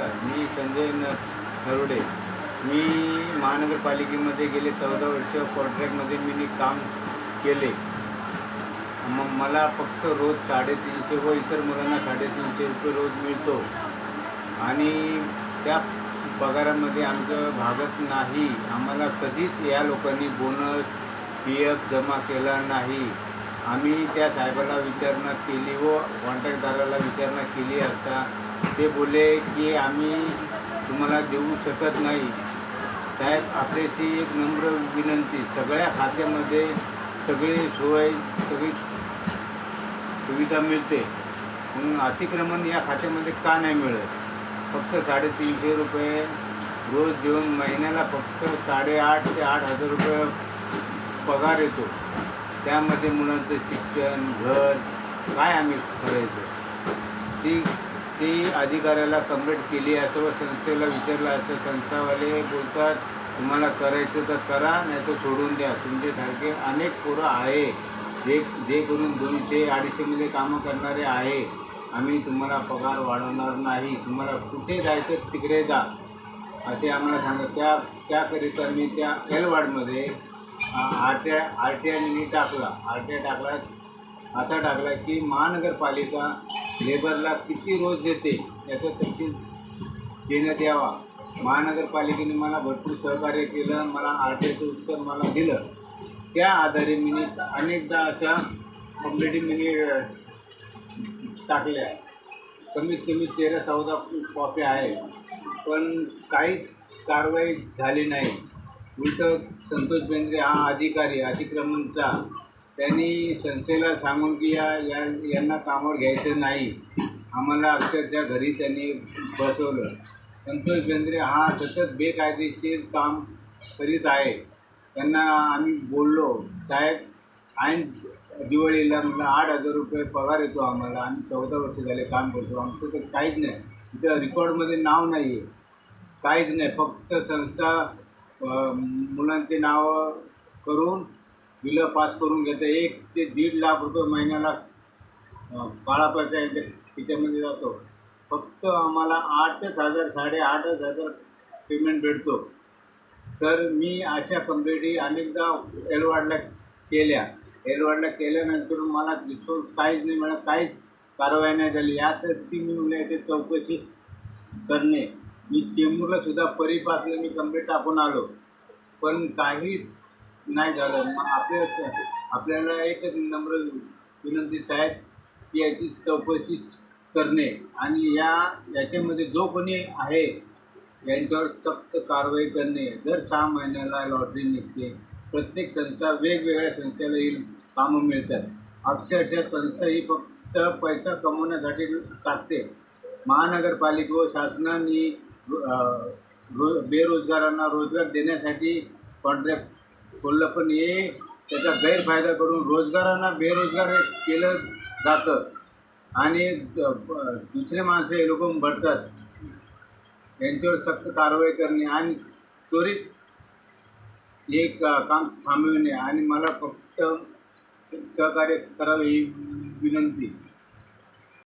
नमस्कार. मी संजय नरोडे. मी महानगरपालिकेमध्ये गेले 14 वर्ष कॉन्ट्रॅक्टमध्ये मी काम केले. मग मला फक्त रोज 350 व इतर मुलांना 350 रुपये रोज मिळतो आणि त्या पगारामध्ये आमचं भागत नाही. आम्हाला कधीच या लोकांनी बोनस PF जमा केला नाही. आम्ही त्या साहेबाला विचारणा केली व कॉन्ट्रॅक्टदाराला विचारणा केली असता ते बोलले की आम्ही तुम्हाला देऊ शकत नाही. साहेब, आपल्याशी एक नम्र विनंती, सगळ्या खात्यामध्ये सगळी सगळी सुविधा मिळते, म्हणून अतिक्रमण या खात्यामध्ये का नाही मिळत? फक्त 350 रुपये रोज देऊन महिन्याला फक्त 8,500 ते 8,000 रुपये पगार येतो. त्यामध्ये मुलांचं शिक्षण, घर काय आम्ही करायचं? ती अधिकाऱ्याला कंप्लेंट केली असं व संस्थेला विचारलं असं. संस्थावाले बोलतात तुम्हाला करायचं तर करा, नाही तर सोडून द्या. तुमच्यासारखे अनेक पोरं आहे जे करून 200-250मध्ये कामं करणारे आहे. आम्ही तुम्हाला पगार वाढवणार नाही. तुम्हाला कुठे जायचं तिकडे जा असे आम्हाला सांगत. त्याकरिता मी त्या एल वार्डमध्ये RTI मी टाकला. RTI असा टाकला की महानगरपालिका लेबरला किती रोज देते याचा तपशील देण्यात यावा. महानगरपालिकेने मला भरपूर सहकार्य केलं. मला RTIचं उत्तर मला दिलं. त्या आधारे मी अनेकदा अशा कंप्लेंटी मी टाकल्या. कमीत कमी 13-14 कॉप्या आहेत, पण काहीच कारवाई झाली नाही. उलट संतोष बेंद्रे हा अधिकारी अतिक्रमणचा, त्यांनी संस्थेला सांगून की यांना कामावर घ्यायचं नाही. आम्हाला अक्षरशः घरी त्यांनी बसवलं. संतोष बेंद्रे हा सतत बेकायदेशीर काम करीत आहे. त्यांना आम्ही बोललो, साहेब ऐन दिवाळीला म्हटलं 8,000 रुपये पगार येतो आम्हाला. आम्ही 14 वर्ष झाले काम करतो. आमचं तर काहीच नाही, इथं रेकॉर्डमध्ये नाव नाही आहे, काहीच नाही. फक्त संस्था मुलांचे नावं करून बिलं पास करून घेते. 1 ते 1.5 लाख रुपये महिन्याला काळा पैसा याच्यामध्ये जातो. फक्त आम्हाला 8,000 8,500 पेमेंट भेटतो. तर मी अशा कंप्लेंटी अनेकदा एलवार्डला केल्या. एलवार्डला केल्यानंतर मला रिस्पॉन्स काहीच नाही मिळाला, काहीच कारवाई नाही झाली. यासाठी मी म्हणलं याची चौकशी करणे. मी चेंबूरला सुद्धा परिपासला मी कंप्लेंट टाकून आलो, पण काहीच नाही झालं. मग आपल्याला एकच नम्र विनंती साहेब की याची चौकशी करणे आणि याच्यामध्ये जो कोणी आहे यांच्यावर सक्त कारवाई करणे. दर 6 महिन्याला लॉटरी निघते. प्रत्येक संस्था वेगवेगळ्या संस्थेला ही कामं मिळतात. अक्षरशः संस्था ही फक्त पैसा कमवण्यासाठी टाकते. महानगरपालिका व शासनाने बेरोजगारांना रोजगार देण्यासाठी कॉन्ट्रॅक्ट खोललं, पण हे त्याचा गैरफायदा करून रोजगारांना बेरोजगार केलं जातं आणि दुसरे माणसं हे लोक भरतात. यांच्यावर सक्त कारवाई करणे आणि त्वरित हे काम थांबविणे आणि मला फक्त सहकार्य करावे ही विनंती.